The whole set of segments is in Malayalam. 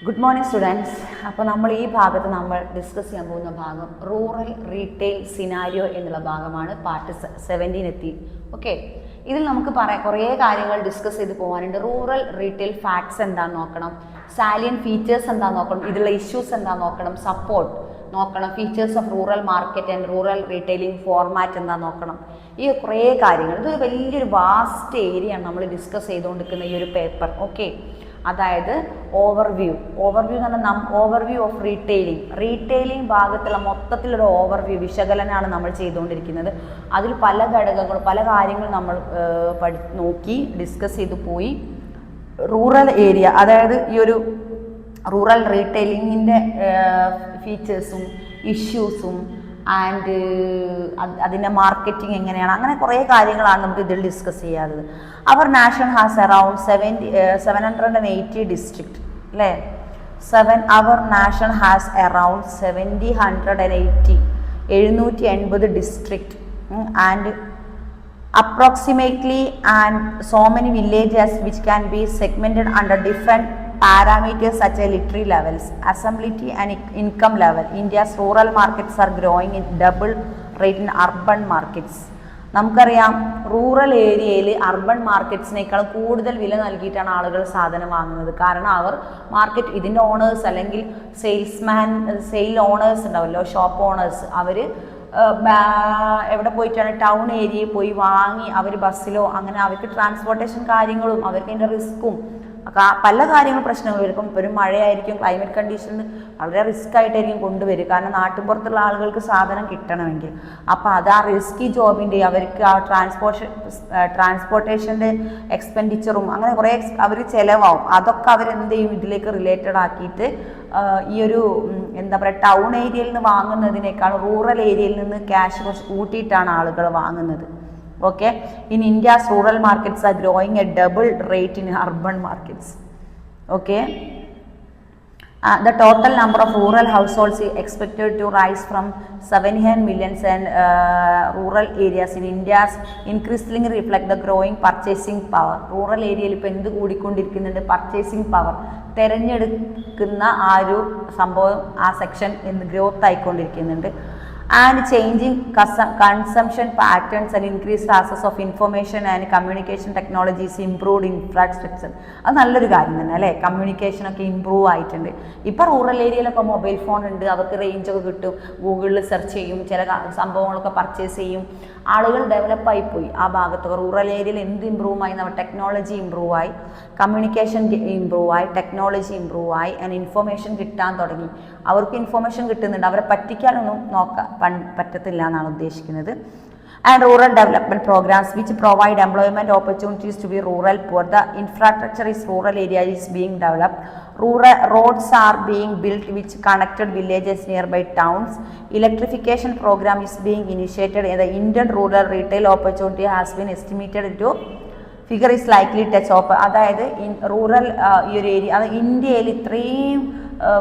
Good morning students. അപ്പോൾ നമ്മൾ ഈ ഭാഗത്ത് നമ്മൾ ഡിസ്കസ് ചെയ്യാൻ പോകുന്ന ഭാഗം റൂറൽ റീറ്റെയിൽ സിനാരിയോ എന്നുള്ള ഭാഗമാണ്. പാർട്ട് 17 എത്തി. ഓക്കെ, ഇതിൽ നമുക്ക് കുറേ കാര്യങ്ങൾ ഡിസ്കസ് ചെയ്ത് പോകാനുണ്ട്. റൂറൽ റീറ്റെയിൽ ഫാക്ട്സ് എന്താണെന്ന് നോക്കണം, സാലിയൻ ഫീച്ചേഴ്സ് എന്താണെന്ന് നോക്കണം, ഇതിലുള്ള ഇഷ്യൂസ് എന്താണെന്ന് നോക്കണം, സപ്പോർട്ട് നോക്കണം, features of rural market and rural retailing format എന്താണെന്ന് നോക്കണം. ഈ കുറേ കാര്യങ്ങൾ, ഇത് വലിയൊരു വാസ്റ്റ് ഏരിയ ആണ് നമ്മൾ ഡിസ്കസ് ചെയ്തുകൊണ്ടിരിക്കുന്ന ഈ ഒരു പേപ്പർ. ഓക്കെ, അതായത് ഓവർവ്യൂ എന്ന് പറഞ്ഞാൽ ഓവർവ്യൂ ഓഫ് റീറ്റെയിലിംഗ് ഭാഗത്തുള്ള മൊത്തത്തിലൊരു ഓവർവ്യൂ വിശകലനമാണ് നമ്മൾ ചെയ്തുകൊണ്ടിരിക്കുന്നത്. അതിൽ പല ഘടകങ്ങളും പല കാര്യങ്ങളും നമ്മൾ നോക്കി ഡിസ്കസ് ചെയ്തു പോയി. റൂറൽ ഏരിയ, അതായത് ഈ ഒരു റൂറൽ റീറ്റെയിലിങ്ങിൻ്റെ ഫീച്ചേഴ്സും ഇഷ്യൂസും ആൻഡ് അതിൻ്റെ മാർക്കറ്റിംഗ് എങ്ങനെയാണ്, അങ്ങനെ കുറേ കാര്യങ്ങളാണ് നമുക്ക് ഇതിൽ ഡിസ്കസ് ചെയ്യാറുള്ളത്. Our nation has around 780 district അല്ലേ. Our nation has around 780 district and approximately and so many villages which can be segmented under different parameters such as literary levels, accessibility and income level. India's rural markets are growing in double rate in urban markets. നമുക്കറിയാം, റൂറൽ ഏരിയയിൽ അർബൻ മാർക്കറ്റ്സിനേക്കാൾ കൂടുതൽ വില നൽകിയിട്ടാണ് ആളുകൾ സാധനം വാങ്ങുന്നത്. കാരണം അവർ ഇതിൻ്റെ ഓണേഴ്സ് അല്ലെങ്കിൽ സെയിൽ ഓണേഴ്സ് ഉണ്ടാവുമല്ലോ, ഷോപ്പ് ഓണേഴ്സ്, അവർ എവിടെ പോയിട്ടാണ്, ടൗൺ ഏരിയയിൽ പോയി വാങ്ങി അവർ ബസ്സിലോ അങ്ങനെ അവർക്ക് ട്രാൻസ്പോർട്ടേഷൻ കാര്യങ്ങളും അവർക്ക് അതിൻ്റെ റിസ്ക്കും പല കാര്യങ്ങളും പ്രശ്നങ്ങൾ വരും. ഒരു മഴയായിരിക്കും, ക്ലൈമറ്റ് കണ്ടീഷൻ വളരെ റിസ്ക് ആയിട്ടായിരിക്കും കൊണ്ടുവരിക. കാരണം നാട്ടുപുറത്തുള്ള ആളുകൾക്ക് സാധനം കിട്ടണമെങ്കിൽ. അപ്പോൾ അത് ആ റിസ്കി ജോബിൻ്റെ അവർക്ക് ആ ട്രാൻസ്പോർട്ടേഷൻ്റെ എക്സ്പെൻഡിച്ചറും അങ്ങനെ കുറേ അവർ ചിലവാകും. അതൊക്കെ അവരെന്ത് ചെയ്യും, ഇതിലേക്ക് റിലേറ്റഡ് ആക്കിയിട്ട് ഈ ഒരു എന്താ പറയുക, ടൗൺ ഏരിയയിൽ നിന്ന് വാങ്ങുന്നതിനേക്കാൾ റൂറൽ ഏരിയയിൽ നിന്ന് ക്യാഷ് കുറച്ച് കൂട്ടിയിട്ടാണ് ആളുകൾ വാങ്ങുന്നത്. Okay, in India's rural markets are growing at double rate in urban markets. Okay, the total number of rural households is expected to rise from 700 million and rural areas in India's increasingly reflect the growing purchasing power. Rural area ഇപ്പോൾ എന്ത് കൂടിക്കൊണ്ടിരിക്കുന്നുണ്ട്, പർച്ചേസിങ് പവർ, തിരഞ്ഞെടുക്കുന്ന ആ ഒരു സംഭവം, ആ സെക്ഷൻ എന്ത് growth ആയിക്കൊണ്ടിരിക്കുന്നുണ്ട്. And changing consumption patterns and increased access of information and communication technologies, improved infrastructure. അത് നല്ലൊരു കാര്യം തന്നെ അല്ലേ. കമ്മ്യൂണിക്കേഷനൊക്കെ ഇമ്പ്രൂവ് ആയിട്ടുണ്ട്. ഇപ്പോൾ റൂറൽ ഏരിയയിലൊക്കെ മൊബൈൽ ഫോൺ ഉണ്ട്, അവർക്ക് റേഞ്ചൊക്കെ കിട്ടും, ഗൂഗിളിൽ സെർച്ച് ചെയ്യും, ചില സംഭവങ്ങളൊക്കെ പർച്ചേസ് ചെയ്യും. ആളുകൾ ഡെവലപ്പായിപ്പോയി ആ ഭാഗത്തൊക്കെ. റൂറൽ ഏരിയയിൽ എന്ത് ഇമ്പ്രൂവ് ആയി, നമ്മുടെ ടെക്നോളജി ഇമ്പ്രൂവ് ആയി, കമ്മ്യൂണിക്കേഷൻ ഇമ്പ്രൂവ് ആയി, ടെക്നോളജി ഇമ്പ്രൂവ് ആയി, ആൻഡ് ഇൻഫർമേഷൻ കിട്ടാൻ തുടങ്ങി. അവർക്ക് ഇൻഫർമേഷൻ കിട്ടുന്നുണ്ട്, അവരെ പറ്റിക്കാനൊന്നും പറ്റത്തില്ല എന്നാണ് ഉദ്ദേശിക്കുന്നത്. And rural development programmes which provide employment opportunities to be rural poor. The infrastructure is rural area is being developed. Roads are being built which connected villages nearby towns. Electrification program is being initiated and the Indian rural retail opportunity has been estimated into figure is likely touch up. അതായത് റൂറൽ ഈ ഒരു ഏരിയ, അത് ഇന്ത്യയിൽ ഇത്രയും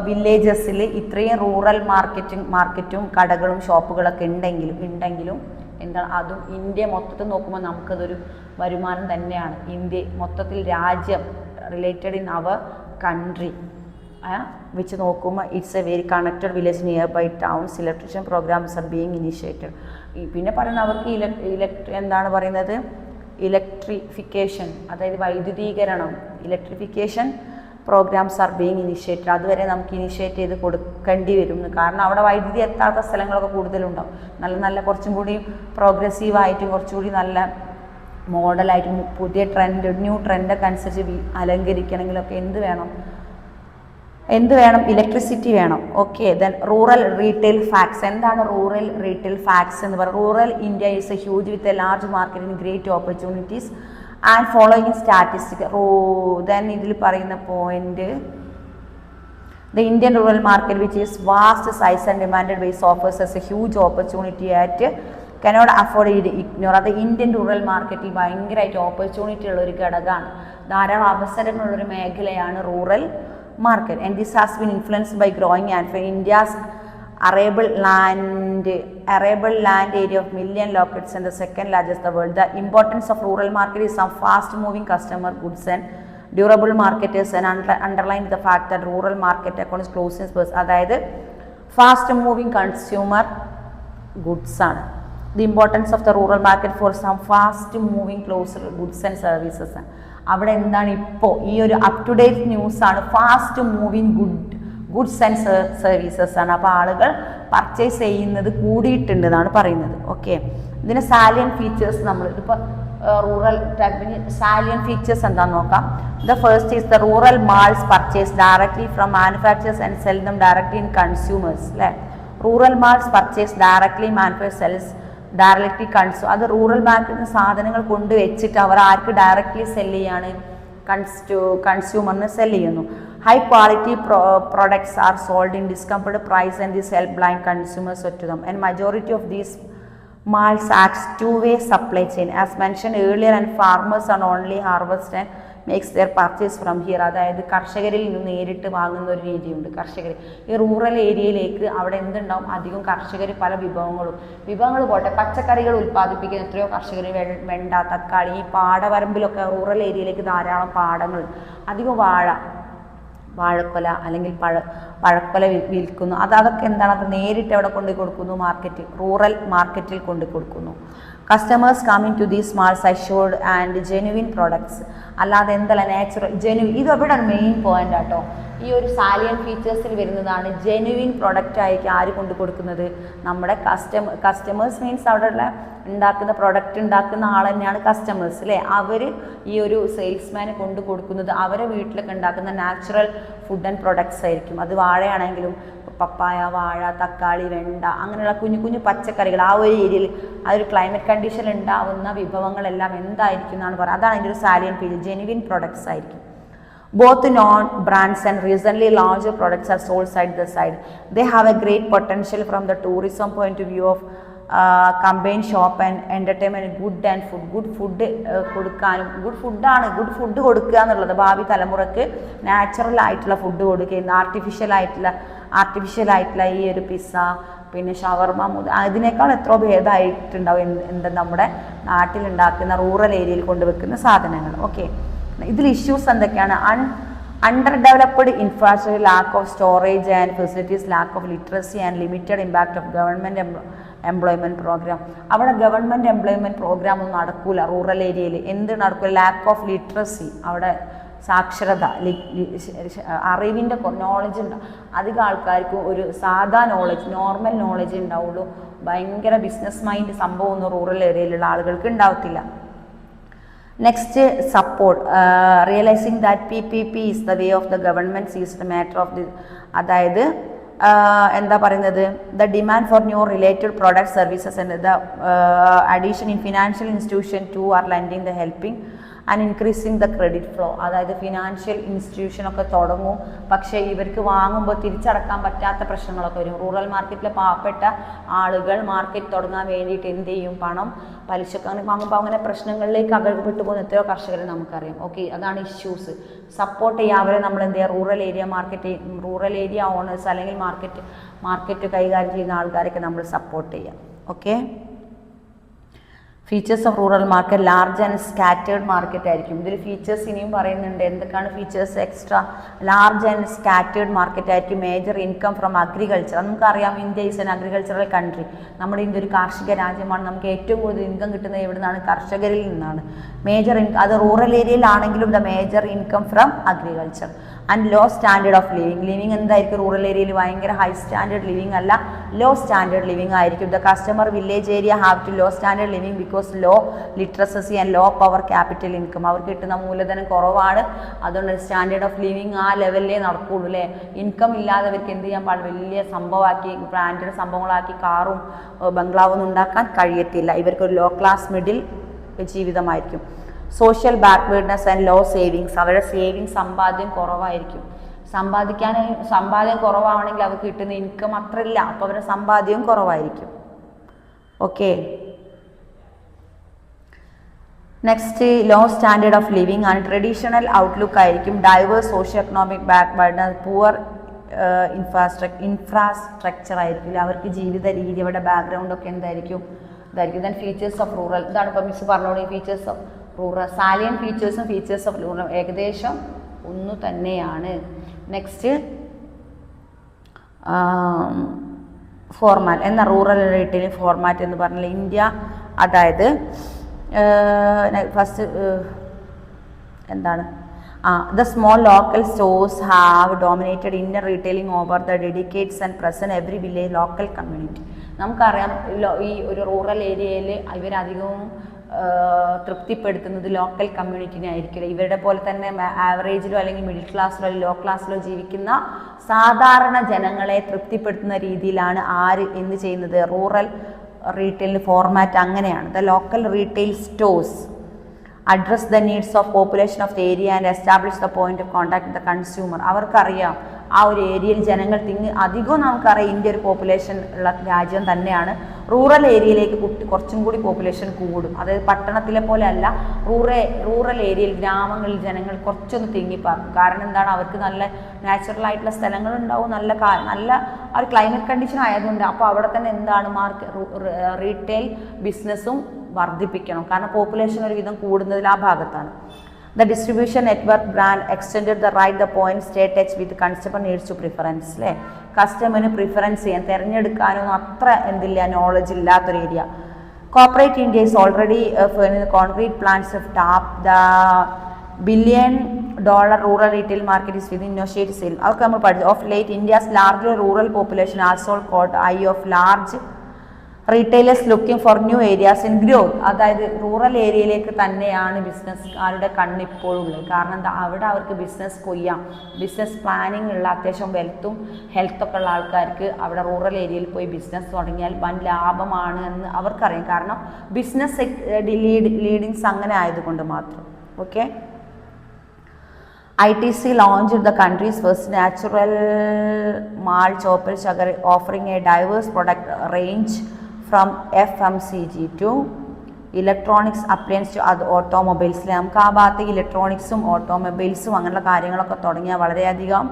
വില്ലേജസിൽ ഇത്രയും റൂറൽ മാർക്കറ്റും കടകളും ഷോപ്പുകളൊക്കെ ഉണ്ടെങ്കിലും എന്താണ്, അതും ഇന്ത്യ മൊത്തത്തിൽ നോക്കുമ്പോൾ നമുക്കതൊരു വരുമാനം തന്നെയാണ്. ഇന്ത്യ മൊത്തത്തിൽ രാജ്യം റിലേറ്റഡ് ഇൻ അവർ കൺട്രി വെച്ച് നോക്കുമ്പോൾ it's a very connected village nearby towns. Electrician programs are being initiated. പിന്നെ പറയുന്നത് അവർക്ക് എന്താണ് പറയുന്നത്, ഇലക്ട്രിഫിക്കേഷൻ, അതായത് വൈദ്യുതീകരണം, electrification programs are being initiated. അതുവരെ നമുക്ക് ഇനിഷ്യേറ്റ് ചെയ്ത് കൊടുക്കേണ്ടി വരും. കാരണം അവിടെ വൈദ്യുതി എത്താത്ത സ്ഥലങ്ങളൊക്കെ കൂടുതലുണ്ടാവും. നല്ല കുറച്ചും കൂടി പ്രോഗ്രസീവായിട്ടും കുറച്ചുകൂടി നല്ല മോഡലായിട്ടും പുതിയ ന്യൂ ട്രെൻഡൊക്കെ അനുസരിച്ച് അലങ്കരിക്കണമെങ്കിലൊക്കെ എന്ത് വേണം, ഇലക്ട്രിസിറ്റി വേണം. Okay, then rural retail facts. എന്താണ് റൂറൽ റീറ്റെയിൽ ഫാക്ട്സ് എന്ന് പറയുന്നത്? Rural India is A huge with a large market in great opportunities and following statistic. Then ഇതിൽ പറയുന്ന point, the Indian rural market which is vast size and demanded base offers us a huge opportunity at cannot afford it ignore. അത് ഇന്ത്യൻ റൂറൽ മാർക്കറ്റിൽ ഭയങ്കരമായിട്ട് ഓപ്പർച്യൂണിറ്റി ഉള്ള ഒരു ഘടകമാണ്. ധാരാളം അവസരങ്ങളുള്ളൊരു മേഖലയാണ് rural market. And this has been influenced by growing and India's arable land area of million locates and the second largest in the world. The importance of rural market is some fast moving customer goods and durable marketers and underline the fact that rural market accounts closing spares, അതായത് ഫാസ്റ്റ് മൂവിങ് കൺസ്യൂമർ ഗുഡ്സ് ആണ്. The importance of the rural market for some fast moving close goods and services. അവിടെ എന്താണ് ഇപ്പോൾ ഈ ഒരു അപ് ടു ഡേറ്റ് ന്യൂസ് ആണ്. Fast moving goods and services ആണ്. അപ്പോൾ ആളുകൾ പർച്ചേസ് ചെയ്യുന്നത് കൂടിയിട്ടുണ്ട് എന്നാണ് പറയുന്നത്. ഓക്കെ, ഇതിന് സാലിയൻ ഫീച്ചേഴ്സ് നമ്മൾ ഇതിപ്പോൾ റൂറൽ സാലിയൻ ഫീച്ചേഴ്സ് എന്താണെന്ന് നോക്കാം. The first is the rural malls purchase directly from manufacturers and sell them directly in consumers. അല്ലേ, rural malls purchase directly manufacture sells directly അത് റൂറൽ മാർക്കറ്റിൽ സാധനങ്ങൾ കൊണ്ടുവച്ചിട്ട് അവർ ആർക്ക് ഡയറക്ട്ലി സെല് ചെയ്യാണ്, കൺസ്യൂമറിന് സെല് ചെയ്യുന്നു. High quality products are sold in discomfort price and this help blind consumers to them and majority of these malls acts two-way supply chain as mentioned earlier and farmers are only harvest and makes their purchase from here. അതായത് കർഷകരിൽ നിന്ന് നേരിട്ട് വാങ്ങുന്ന ഒരു രീതിയുണ്ട്. കർഷകർ ഈ റൂറൽ ഏരിയയിലേക്ക് അവിടെ എന്തുണ്ടാവും, അധികം കർഷകർ പല വിഭവങ്ങൾ പോട്ടെ, പച്ചക്കറികൾ ഉൽപ്പാദിപ്പിക്കുന്ന എത്രയോ കർഷകർ, വെണ്ട, തക്കാളി, ഈ പാടവരമ്പിലൊക്കെ റൂറൽ ഏരിയയിലേക്ക് ധാരാളം പാടങ്ങൾ, അധികം വാഴക്കൊല അല്ലെങ്കിൽ പഴക്കൊല വിൽക്കുന്നു. അതൊക്കെ എന്താണ്, അത് നേരിട്ട് എവിടെ കൊണ്ട് കൊടുക്കുന്നു, റൂറൽ മാർക്കറ്റിൽ കൊണ്ട് കൊടുക്കുന്നു. Customers coming to these malls assured and genuine products, അല്ലാതെ എന്തല്ല നാച്ചുറൽ ജെനുവിൻ. ഇത് ഇവിടെ മെയിൻ പോയിന്റ് ആട്ടോ. ഈ ഒരു സാലിയൻ ഫീച്ചേഴ്സിൽ വരുന്നതാണ് ജെനുവിൻ പ്രൊഡക്റ്റ് ആയിരിക്കും ആര് കൊണ്ട് കൊടുക്കുന്നത്, നമ്മുടെ കസ്റ്റമേഴ്സ് മീൻസ് അവിടെയുള്ള പ്രൊഡക്റ്റ് ഉണ്ടാക്കുന്ന ആൾ തന്നെയാണ് കസ്റ്റമേഴ്സ് അല്ലേ. അവർ ഈ ഒരു സെയിൽസ്മാന് കൊണ്ട് കൊടുക്കുന്നത് അവരെ വീട്ടിലൊക്കെ ഉണ്ടാക്കുന്ന നാച്ചുറൽ ഫുഡ് ആൻഡ് പ്രൊഡക്ട്സ് ആയിരിക്കും. അത് വാഴയാണെങ്കിലും പപ്പായ, വാഴ, തക്കാളി, വെണ്ട, അങ്ങനെയുള്ള കുഞ്ഞു കുഞ്ഞു പച്ചക്കറികൾ ആ ഒരു ഏരിയയിൽ ആ ഒരു ക്ലൈമറ്റ് കണ്ടീഷനിൽ ഉണ്ടാവുന്ന വിഭവങ്ങളെല്ലാം എന്തായിരിക്കും എന്നാണ് പറയുന്നത്. അതാണ് അതിൻ്റെ ഒരു സാലിയൻ ഫീച്ചർ, ജെനുവിൻ പ്രൊഡക്ട്സ് ആയിരിക്കും. Both non-brands and recently launched products are sold side by side. They have a great potential from the tourism point of view of combined shop and entertainment, good and food. Good food കൊടുക്കാനും, ഗുഡ് ഫുഡ് കൊടുക്കുക എന്നുള്ളത് ഭാവി തലമുറക്ക് നാച്ചുറൽ ആയിട്ടുള്ള ഫുഡ് കൊടുക്കുക. ആർട്ടിഫിഷ്യൽ ആയിട്ടുള്ള ഈ ഒരു പിസ്സ, പിന്നെ ഷവർമ, അതിനേക്കാൾ എത്രയോ ഭേദമായിട്ടുണ്ടാവും നമ്മുടെ നാട്ടിലുണ്ടാക്കുന്ന റൂറൽ ഏരിയയിൽ കൊണ്ടുവെക്കുന്ന സാധനങ്ങൾ. ഓക്കെ, ഇതിൽ ഇഷ്യൂസ് എന്തൊക്കെയാണ്? Under developed infrastructure, lack of storage and facilities, lack of literacy and limited impact of government employment programme. അവിടെ ഗവൺമെൻറ് എംപ്ലോയ്മെൻറ്റ് പ്രോഗ്രാം ഒന്നും നടക്കൂല റൂറൽ ഏരിയയിൽ. എന്ത് നടക്കില്ല? ലാക്ക് ഓഫ് ലിറ്ററസി, അവിടെ സാക്ഷരത, അറിവിൻ്റെ നോളജ് ഉണ്ട്. അധികം ആൾക്കാർക്ക് ഒരു സാധാ നോളജ്, നോർമൽ നോളജ് ഉണ്ടാവുള്ളൂ. ഭയങ്കര ബിസിനസ് മൈൻഡ് സംഭവമൊന്നും റൂറൽ ഏരിയയിലുള്ള ആളുകൾക്ക് ഉണ്ടാവത്തില്ല. Next, support. Realising that PPP is the way of the government sees the matter of the, അതായത് എന്താ പറയുന്നത്, the demand for new related product services and the addition in financial institution to are lending the helping and increasing the credit flow. അതായത് ഫിനാൻഷ്യൽ ഇൻസ്റ്റിറ്റ്യൂഷനൊക്കെ തുടങ്ങും, പക്ഷേ ഇവർക്ക് വാങ്ങുമ്പോൾ തിരിച്ചടക്കാൻ പറ്റാത്ത പ്രശ്നങ്ങളൊക്കെ വരും. റൂറൽ മാർക്കറ്റിലെ പാവപ്പെട്ട ആളുകൾ മാർക്കറ്റ് തുടങ്ങാൻ വേണ്ടിയിട്ട് എന്ത് ചെയ്യും, പണം പലിശക്ക് അങ്ങനെ വാങ്ങുമ്പോൾ അങ്ങനെ പ്രശ്നങ്ങളിലേക്ക് അകപ്പെട്ടു പോകുന്ന എത്രയോ കർഷകരെ നമുക്കറിയാം. ഓക്കെ, അതാണ് ഇഷ്യൂസ്. സപ്പോർട്ട് ചെയ്യുക അവരെ, നമ്മൾ എന്ത് ചെയ്യുക, റൂറൽ ഏരിയ ഓണേഴ്സ് അല്ലെങ്കിൽ മാർക്കറ്റ് കൈകാര്യം ചെയ്യുന്ന ആൾക്കാരൊക്കെ നമ്മൾ സപ്പോർട്ട് ചെയ്യുക. Okay, features of rural market, large and scattered market ആയിരിക്കും. ഇതിൽ ഫീച്ചേഴ്സ് ഇനിയും പറയുന്നുണ്ട്. എന്തൊക്കെയാണ് features extra? Large and scattered market ആയിരിക്കും. Major income from agriculture. നമുക്കറിയാം India is an agricultural country. നമ്മുടെ ഇന്ത്യ ഒരു കാർഷിക രാജ്യമാണ്. നമുക്ക് ഏറ്റവും കൂടുതൽ ഇൻകം കിട്ടുന്നത് എവിടെ നിന്നാണ്? കർഷകരിൽ നിന്നാണ്. അത് റൂറൽ ഏരിയയിലാണെങ്കിലും the major income from agriculture. And low standard of living എന്തായിരിക്കും? റൂറൽ ഏരിയയിൽ ഭയങ്കര ഹൈ സ്റ്റാൻഡേർഡ് ലിവിങ് അല്ല, ലോ സ്റ്റാൻഡേർഡ് ലിവിങ് ആയിരിക്കും. The customer village area have to low standard living because low literacy and low power capital income. അവർക്ക് കിട്ടുന്ന മൂലധനം കുറവാണ്, അതുകൊണ്ട് സ്റ്റാൻഡേർഡ് ഓഫ് ലിവിങ് ആ ലെവലിലേ നടക്കുകയുള്ളൂ അല്ലേ. ഇൻകം ഇല്ലാതെ അവർക്ക് എന്ത് ചെയ്യാൻ പാടില്ല, വലിയ സംഭവമാക്കി ബ്രാൻഡഡ് സംഭവങ്ങളാക്കി കാറും ബംഗ്ലാവൊന്നും ഉണ്ടാക്കാൻ കഴിയത്തില്ല. ഇവർക്കൊരു ലോ ക്ലാസ് മിഡിൽ ജീവിതമായിരിക്കും. Social backwardness and low savings. അവരുടെ സമ്പാദ്യം കുറവായിരിക്കും. സമ്പാദ്യം കുറവാണെങ്കിൽ അവർക്ക് കിട്ടുന്ന ഇൻകം അത്രയില്ല, അപ്പോൾ അവരുടെ സമ്പാദ്യം കുറവായിരിക്കും. Okay, next, low standard of living ആണ്. ട്രഡീഷണൽ ഔട്ട്ലുക്ക് ആയിരിക്കും. Diverse socio economic backwardness, poor infrastructure ആയിരിക്കില്ല. അവർക്ക് ജീവിത രീതി, അവരുടെ ബാക്ക്ഗ്രൗണ്ട് ഒക്കെ എന്തായിരിക്കും, ഇതായിരിക്കും. ദെൻ ഫീച്ചേഴ്സ് ഓഫ് റൂറൽ, ഇതാണ് ഇപ്പോൾ മിസ് പറഞ്ഞോളൂ. ഈ ഫീച്ചേഴ്സ് ഓഫ് റൂറൽ സാലിയൻ ഫീച്ചേഴ്സും ഫീച്ചേഴ്സ് ഓഫ് റൂറൽ ഏകദേശം ഒന്നു തന്നെയാണ്. നെക്സ്റ്റ് ഫോർമാറ്റ് എന്ന റൂറൽ റീറ്റെയിലിംഗ് ഫോർമാറ്റ് എന്ന് പറഞ്ഞാൽ ഇന്ത്യ, അതായത് ഫസ്റ്റ് എന്താണ് the small local stores have dominated Indian retailing over the dedicates and present every village local community. നമുക്കറിയാം ഈ ഒരു റൂറൽ ഏരിയയിൽ ഇവരധികവും തൃപ്തിപ്പെടുത്തുന്നത് ലോക്കൽ കമ്മ്യൂണിറ്റിനെ ആയിരിക്കില്ല. ഇവരുടെ പോലെ തന്നെ ആവറേജിലോ അല്ലെങ്കിൽ മിഡിൽ ക്ലാസ്സിലോ അല്ലെങ്കിൽ ലോ ക്ലാസ്സിലോ ജീവിക്കുന്ന സാധാരണ ജനങ്ങളെ തൃപ്തിപ്പെടുത്തുന്ന രീതിയിലാണ് ആര് എന്ത് ചെയ്യുന്നത്, റൂറൽ റീറ്റെയിൽ ഫോർമാറ്റ് അങ്ങനെയാണ്. The local retail stores address the needs of population of the area and establish the point of contact with the consumer. അവർക്കറിയാം ആ ഒരു ഏരിയയിൽ ജനങ്ങൾ അധികവും നമുക്കറിയാം ഇന്ത്യ ഒരു പോപ്പുലേഷൻ ഉള്ള രാജ്യം തന്നെയാണ്. റൂറൽ ഏരിയയിലേക്ക് കുറച്ചും കൂടി പോപ്പുലേഷൻ കൂടും. അതായത് പട്ടണത്തിലെ പോലെ അല്ല, റൂറൽ ഏരിയയിൽ ഗ്രാമങ്ങളിൽ ജനങ്ങൾ കുറച്ചൊന്ന് തിങ്ങിപ്പാർക്കും. കാരണം എന്താണ്, അവർക്ക് നല്ല നാച്ചുറൽ ആയിട്ടുള്ള സ്ഥലങ്ങളുണ്ടാവും, നല്ല ആ ഒരു ക്ലൈമറ്റ് കണ്ടീഷൻ ആയതുകൊണ്ട്. അപ്പോൾ അവിടെ തന്നെ എന്താണ് റീറ്റെയിൽ ബിസിനസ്സും വർദ്ധിപ്പിക്കണം. കാരണം പോപ്പുലേഷൻ ഒരുവിധം കൂടുന്നതിൽ ആ ഭാഗത്താണ്. The distribution network brand extend the right the point stay touch with customer needs to preference. അല്ലേ, കസ്റ്റമറിന് പ്രിഫറൻസ് ചെയ്യാൻ തിരഞ്ഞെടുക്കാനൊന്നും അത്ര നോളജ് ഇല്ലാത്തൊരു ഏരിയ. Corporate India is already concrete plans of tap the $1 billion rural retail market is with initiate sale. അതൊക്കെ നമ്മൾ പഠിച്ചു. Of late India's large rural population also caught eye of large retailers looking for new areas in growth. അതായത് റൂറൽ ഏരിയയിലേക്ക് തന്നെയാണ് ബിസിനസ്സുകാരുടെ കണ്ണിപ്പോഴും ഉള്ളത്. കാരണം എന്താ, അവിടെ അവർക്ക് ബിസിനസ് കൊയ്യാം. ബിസിനസ് പ്ലാനിങ് ഉള്ള അത്യാവശ്യം വെൽത്തും ഹെൽത്തൊക്കെ ഉള്ള ആൾക്കാർക്ക് അവിടെ റൂറൽ ഏരിയയിൽ പോയി ബിസിനസ് തുടങ്ങിയാൽ വൻ ലാഭമാണ് എന്ന് അവർക്കറിയാം. കാരണം ബിസിനസ് ലീഡിങ്സ് അങ്ങനെ ആയതുകൊണ്ട് മാത്രം. Okay, ITC launched the country's first natural malt chocolate sugar, offering a diverse product range from FMCG to electronics appliance to അത് ഓട്ടോമൊബൈൽസിൽ. നമുക്ക് ആ ഭാഗത്ത് ഇലക്ട്രോണിക്സും ഓട്ടോമൊബൈൽസും അങ്ങനെയുള്ള കാര്യങ്ങളൊക്കെ തുടങ്ങിയാൽ വളരെയധികം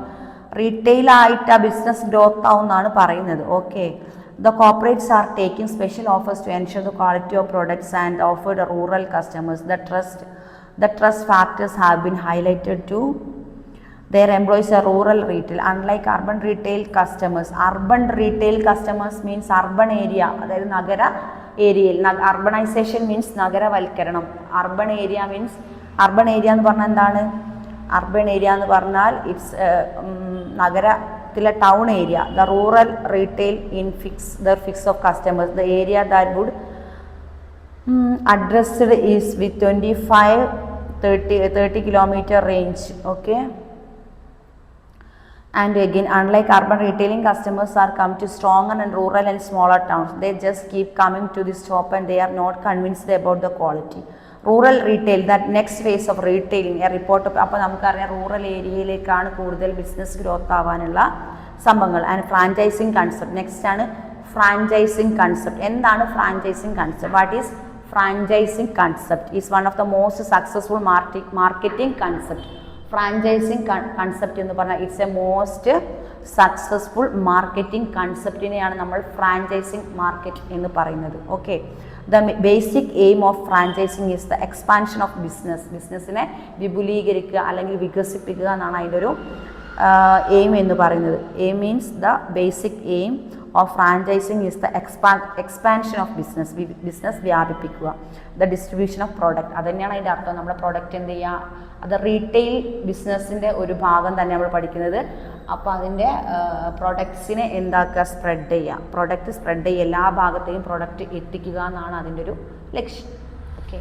റീറ്റെയിലായിട്ട് ആ ബിസിനസ് ഗ്രോത്ത് ആവും എന്നാണ് പറയുന്നത്. Okay, the corporates are taking special offers to ensure the quality of products and offered rural customers. The trust factors have been highlighted to their employees are rural retail. Unlike urban retail customers means urban area, അതായത് നഗര ഏരിയയിൽ. അർബണൈസേഷൻ മീൻസ് നഗരവൽക്കരണം. അർബൺ ഏരിയ എന്ന് പറഞ്ഞാൽ എന്താണ്, അർബൻ ഏരിയ എന്ന് പറഞ്ഞാൽ ഇറ്റ്സ് നഗരത്തിലെ town area. The rural retail in fix of customers. The area that would addressed is with 25-30 kilometer range. Okay, and again, unlike urban retailing, customers are come to stronger and rural and smaller towns. They just keep coming to this shop and they are not convinced about the quality. Rural retail, that next phase of retailing, a report of അപ്പോൾ നമുക്കറിയാം റൂറൽ ഏരിയയിലേക്കാണ് കൂടുതൽ ബിസിനസ് ഗ്രോത്ത് ആവാനുള്ള സംഭവങ്ങൾ. ആൻഡ് ഫ്രാഞ്ചൈസിങ് കൺസെപ്റ്റ് നെക്സ്റ്റ് ആണ്. ഫ്രാഞ്ചൈസിങ് കൺസെപ്റ്റ് എന്താണ് franchising concept? What is franchising concept is one of the most successful marketing concept. Franchising concept എന്ന് പറഞ്ഞാൽ it's a most successful marketing കൺസെപ്റ്റിനെയാണ് നമ്മൾ ഫ്രാഞ്ചൈസിങ് മാർക്കറ്റ് എന്ന് പറയുന്നത്. Okay, the basic aim of franchising is the expansion of ബിസിനസ്സിനെ വിപുലീകരിക്കുക അല്ലെങ്കിൽ വികസിപ്പിക്കുക എന്നാണ് അതിൻ്റെ ഒരു എയിം എന്ന് പറയുന്നത്. Aim means the basic aim of franchising is the expansion of business വ്യാപിപ്പിക്കുക. ദ ഡിസ്ട്രിബ്യൂഷൻ ഓഫ് പ്രോഡക്റ്റ്, അത് തന്നെയാണ് അതിൻ്റെ അർത്ഥം. നമ്മുടെ പ്രോഡക്റ്റ് എന്ത് ചെയ്യുക, അത് റീറ്റെയിൽ ബിസിനസ്സിൻ്റെ ഒരു ഭാഗം തന്നെ നമ്മൾ പഠിക്കുന്നത്. അപ്പോൾ അതിൻ്റെ പ്രൊഡക്ട്സിനെ എന്താക്കുക, സ്പ്രെഡ് ചെയ്യുക. പ്രൊഡക്റ്റ് സ്പ്രെഡ് ചെയ്യുക, എല്ലാ ഭാഗത്തെയും പ്രൊഡക്റ്റ് എത്തിക്കുക എന്നാണ് അതിൻ്റെ ഒരു ലക്ഷ്യം. ഓക്കെ.